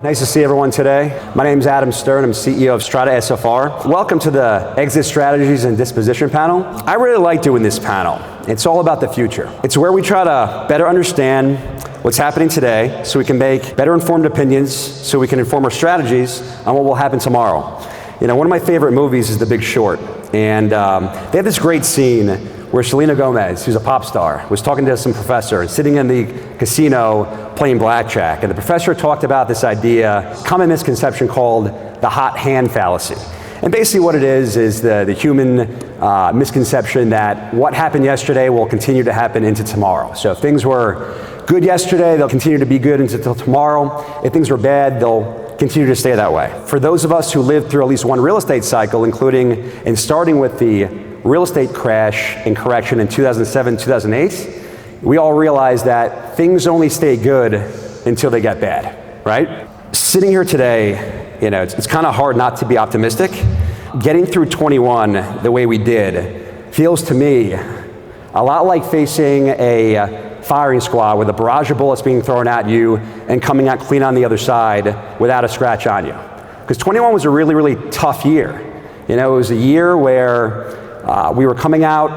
Nice to see everyone today. My name is Adam Stern. I'm CEO of Strata SFR. Welcome to the Exit Strategies and Disposition panel. I really like doing this panel. It's all about the future. It's where we try to better understand what's happening today so we can make better informed opinions, so we can inform our strategies on what will happen tomorrow. You know, one of my favorite movies is The Big Short. And they have this great scene where Selena Gomez, who's a pop star, was talking to some professor and sitting in the casino playing blackjack. And the professor talked about this common misconception called the hot hand fallacy. And basically what it is the human misconception that what happened yesterday will continue to happen into tomorrow. So if things were good yesterday, they'll continue to be good until tomorrow. If things were bad, they'll continue to stay that way. For those of us who lived through at least one real estate cycle, including and starting with the real estate crash and correction in 2007, 2008, we all realize that things only stay good until they get bad, right? Sitting here today, you know, it's kind of hard not to be optimistic. Getting through 21 the way we did feels to me a lot like facing a firing squad with a barrage of bullets being thrown at you and coming out clean on the other side without a scratch on you. Because 21 was a really, really tough year. You know, it was a year where we were coming out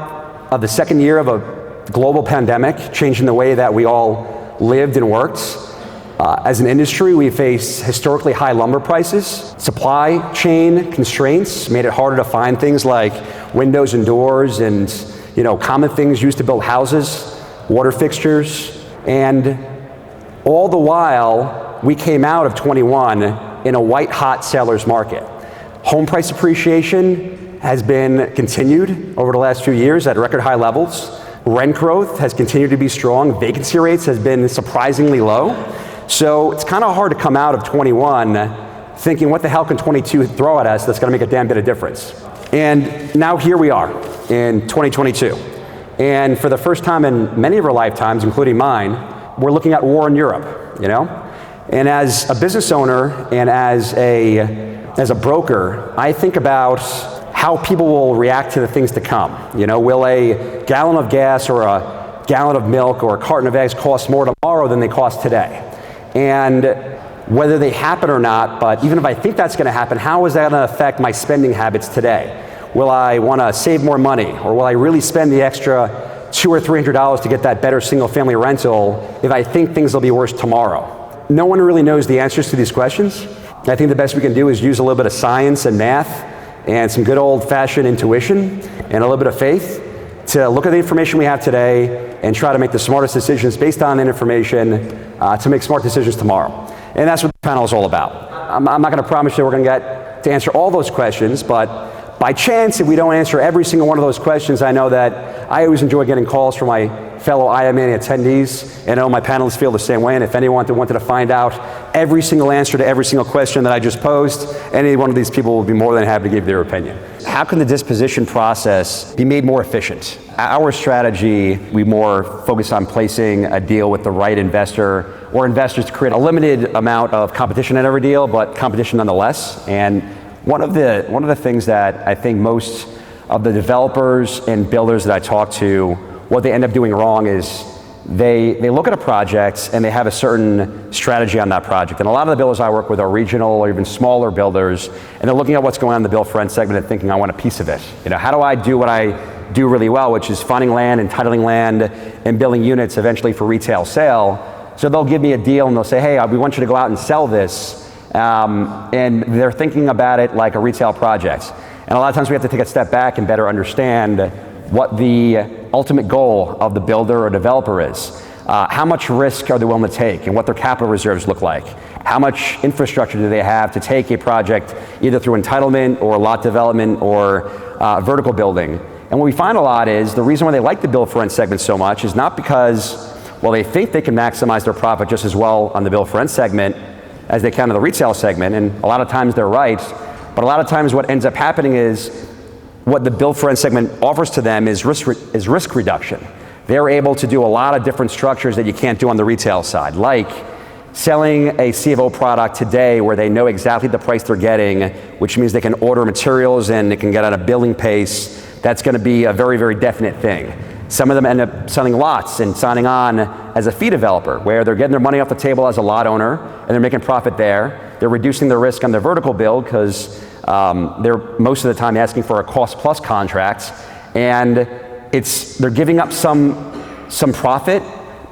of the second year of a global pandemic, changing the way that we all lived and worked. As an industry, we faced historically high lumber prices. Supply chain constraints made it harder to find things like windows and doors and, you know, common things used to build houses, water fixtures. And all the while, we came out of 21 in a white-hot seller's market. Home price appreciation has been continued over the last few years at record high levels. Rent growth has continued to be strong. Vacancy rates has been surprisingly low. So it's kind of hard to come out of 21 thinking, what the hell can 22 throw at us that's gonna make a damn bit of difference? And now here we are in 2022. And for the first time in many of our lifetimes, including mine, we're looking at war in Europe, you know? And as a business owner and as a broker, I think about how people will react to the things to come. You know, will a gallon of gas or a gallon of milk or a carton of eggs cost more tomorrow than they cost today? And whether they happen or not, but even if I think that's gonna happen, how is that gonna affect my spending habits today? Will I wanna save more money, or will I really spend the extra $200 or $300 to get that better single family rental if I think things will be worse tomorrow? No one really knows the answers to these questions. I think the best we can do is use a little bit of science and math and some good old-fashioned intuition and a little bit of faith to look at the information we have today and try to make the smartest decisions based on that information to make smart decisions tomorrow. And that's what the panel is all about. I'm not going to promise you we're going to get to answer all those questions, but by chance, if we don't answer every single one of those questions, I know that I always enjoy getting calls from my fellow IMN attendees, and I know my panelists feel the same way, and if anyone wanted to find out every single answer to every single question that I just posed, any one of these people will be more than happy to give their opinion. How can the disposition process be made more efficient? Our strategy, we more focus on placing a deal with the right investor or investors to create a limited amount of competition in every deal, but competition nonetheless. And one of the things that I think most of the developers and builders that I talk to, what they end up doing wrong is they look at a project and they have a certain strategy on that project. And a lot of the builders I work with are regional or even smaller builders, and they're looking at what's going on in the build for rent segment and thinking, I want a piece of it. You know, how do I do what I do really well, which is finding land, entitling land, and building units eventually for retail sale? So they'll give me a deal and they'll say, hey, we want you to go out and sell this. And they're thinking about it like a retail project. And a lot of times we have to take a step back and better understand what the ultimate goal of the builder or developer is. How much risk are they willing to take and what their capital reserves look like? How much infrastructure do they have to take a project either through entitlement or lot development or vertical building? And what we find a lot is the reason why they like the build for rent segment so much is not because, well, they think they can maximize their profit just as well on the build for rent segment as they can in the retail segment, and a lot of times they're right, but a lot of times what ends up happening is what the build for rent segment offers to them is risk reduction. They're able to do a lot of different structures that you can't do on the retail side, like selling a C of O product today where they know exactly the price they're getting, which means they can order materials and they can get at a billing pace that's going to be a very, very definite thing. Some of them end up selling lots and signing on as a fee developer, where they're getting their money off the table as a lot owner, and they're making profit there. They're reducing their risk on their vertical build because they're most of the time asking for a cost plus contract, and they're giving up some profit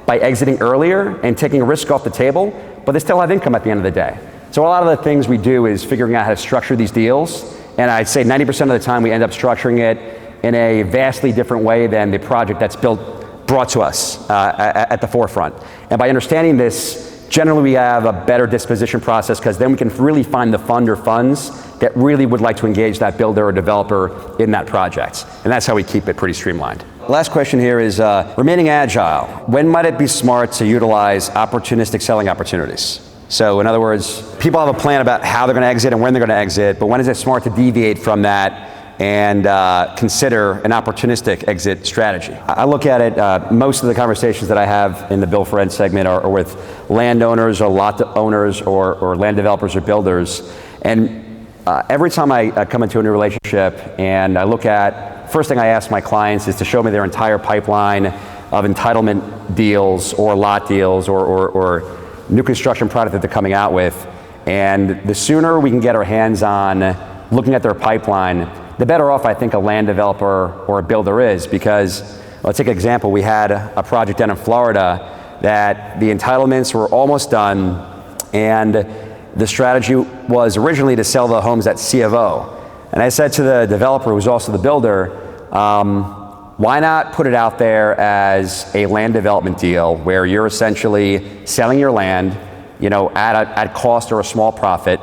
by exiting earlier and taking a risk off the table, but they still have income at the end of the day. So a lot of the things we do is figuring out how to structure these deals, and I'd say 90% of the time we end up structuring it in a vastly different way than the project that's brought to us at the forefront. And by understanding this, generally we have a better disposition process, because then we can really find the fund or funds that really would like to engage that builder or developer in that project. And that's how we keep it pretty streamlined. Last question here is remaining agile. When might it be smart to utilize opportunistic selling opportunities? So in other words, people have a plan about how they're going to exit and when they're going to exit, but when is it smart to deviate from that and consider an opportunistic exit strategy? I look at it, most of the conversations that I have in the Build for Rent segment are with landowners or lot owners or land developers or builders. And every time I come into a new relationship and I look at, first thing I ask my clients is to show me their entire pipeline of entitlement deals or lot deals or new construction product that they're coming out with. And the sooner we can get our hands on looking at their pipeline, the better off I think a land developer or a builder is, because let's take an example. We had a project down in Florida that the entitlements were almost done, and the strategy was originally to sell the homes at C of O. And I said to the developer, who was also the builder, why not put it out there as a land development deal where you're essentially selling your land, at cost or a small profit,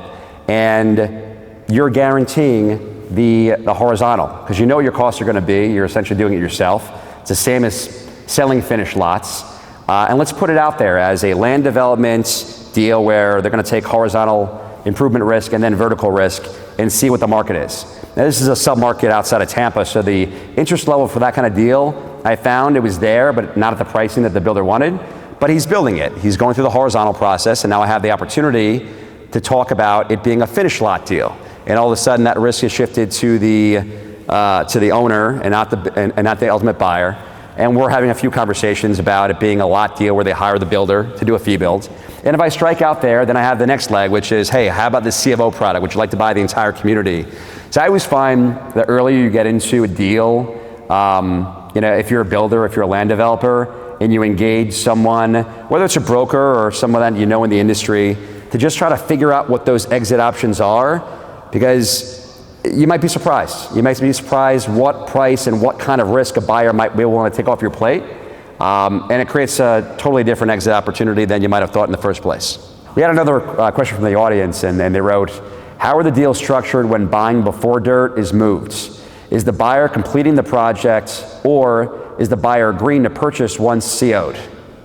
and you're guaranteeing the horizontal, because you know what your costs are going to be. You're essentially doing it yourself. It's the same as selling finished lots. And let's put it out there as a land development deal where they're going to take horizontal improvement risk and then vertical risk and see what the market is. Now, this is a sub-market outside of Tampa, so the interest level for that kind of deal, I found it was there, but not at the pricing that the builder wanted. But he's building it. He's going through the horizontal process, and now I have the opportunity to talk about it being a finished lot deal. And all of a sudden, that risk is shifted to the owner and not the ultimate buyer. And we're having a few conversations about it being a lot deal where they hire the builder to do a fee build. And if I strike out there, then I have the next leg, which is, hey, how about this C of O product? Would you like to buy the entire community? So I always find the earlier you get into a deal, if you're a builder, if you're a land developer, and you engage someone, whether it's a broker or someone that you know in the industry, to just try to figure out what those exit options are. Because you might be surprised. You might be surprised what price and what kind of risk a buyer might be willing to take off your plate. And it creates a totally different exit opportunity than you might have thought in the first place. We had another question from the audience, and they wrote, how are the deals structured when buying before dirt is moved? Is the buyer completing the project, or is the buyer agreeing to purchase once CO'd?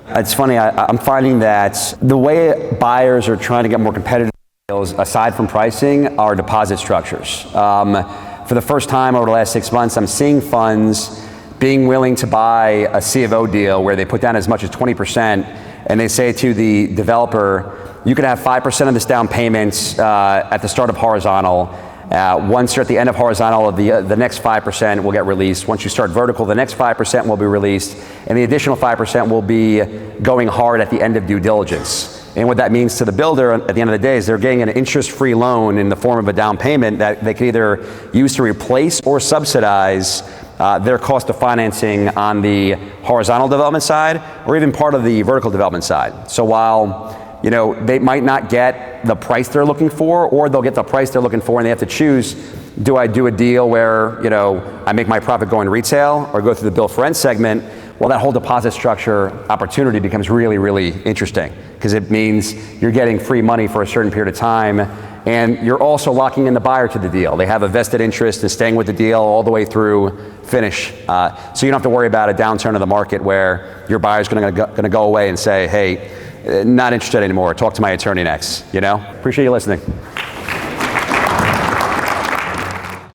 It's funny, I'm finding that the way buyers are trying to get more competitive aside from pricing are deposit structures. For the first time over the last 6 months, I'm seeing funds being willing to buy a C of O deal where they put down as much as 20%, and they say to the developer, you can have 5% of this down payment at the start of horizontal. Once you're at the end of horizontal, the next 5% will get released. Once you start vertical, the next 5% will be released, and the additional 5% will be going hard at the end of due diligence. And what that means to the builder at the end of the day is they're getting an interest-free loan in the form of a down payment that they can either use to replace or subsidize their cost of financing on the horizontal development side, or even part of the vertical development side. So while they might not get the price they're looking for, or they'll get the price they're looking for, and they have to choose, do I do a deal where I make my profit going retail or go through the Build for Rent segment? Well, that whole deposit structure opportunity becomes really, really interesting, because it means you're getting free money for a certain period of time, and you're also locking in the buyer to the deal. They have a vested interest in staying with the deal all the way through finish. So you don't have to worry about a downturn of the market where your buyer's going to go away and say, hey, not interested anymore, talk to my attorney next. Appreciate you listening.